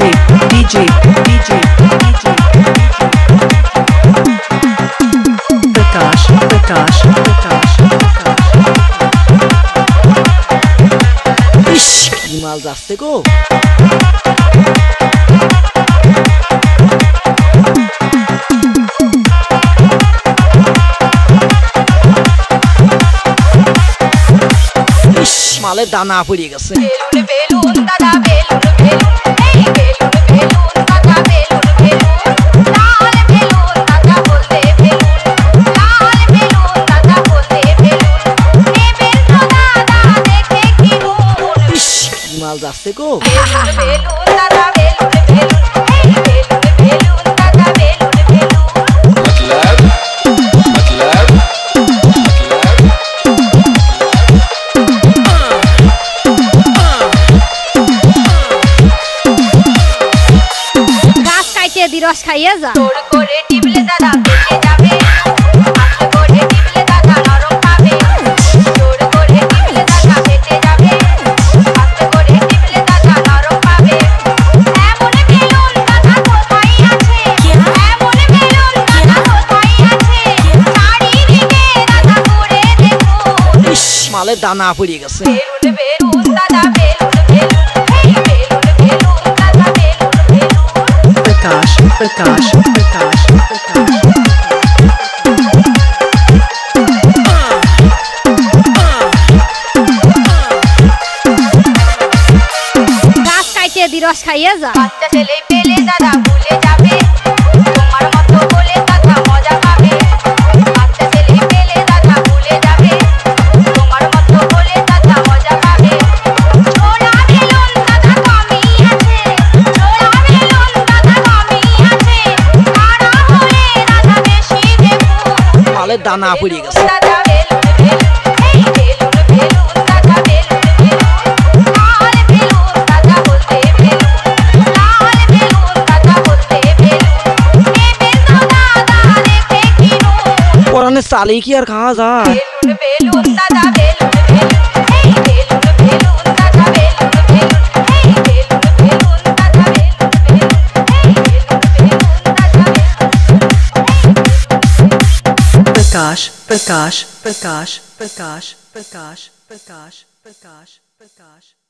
DJ Prakash ইস কি মাল যাচ্ছে গো ইস মালে দানা পড়ে গেছে বেলুন দাদা বেলুন এই বেলুন দাদা বেলুন লাল বেলুন দাদা বলতে বেলুন লাল বেলুন দাদা বলতে বেলুন এ বেলুন দাদা দেখে কি মন ইস কি মাল যাচ্ছে গো বেলুন দাদা বেলুন এই বেলুন দাদা বেলুন রস খাইয়ে যা তোর করে টিপলে দাদা বেঁচে যাবে হাত করে টিপলে দাদা নরম পাবে তোর করে টিপলে দাদা বেঁচে যাবে হাত করে টিপলে দাদা নরম পাবে এমন বেলুন দাদা কোথায় আছে এমন বেলুন দাদা কোথায় আছে চারিদিকে দাদা ঘুরে দেখুন ইস মালে দানা পড়ে গেছে বেলুন দাদা বেলুন এই বেলুন দাদা বেলুন Prakash গাছ কাইটে দি রস খাইয়ে যা বাচ্চা ছেলে পেলে দাদা ভুলে যাবে তোমার মতো বলে কথা মজা পাবে বাচ্চা ছেলে পেলে দাদা ভুলে যাবে তোমার মতো বলে কথা মজা পাবে ছোড়া বেলুন দাদা কমই আছে ছোড়া বেলুন দাদা কমই আছে কারা হলে দাদা বেশি দেখুন মালে দানা পড়ে গেছে দাদা বেলুন এই বেলুন দাদা বেলুন লাল বেলুন দাদা বলতে বেলুন লাল বেলুন দাদা বলতে বেলুন এ বেলুন দাদা দেখে কি নুন পরানে চালে কি আর খাওয়া যায় বেলুন দাদা বেলুন এই বেলুন দাদা বেলুন এই বেলুন দাদা বেলুন এই বেলুন দাদা Prakash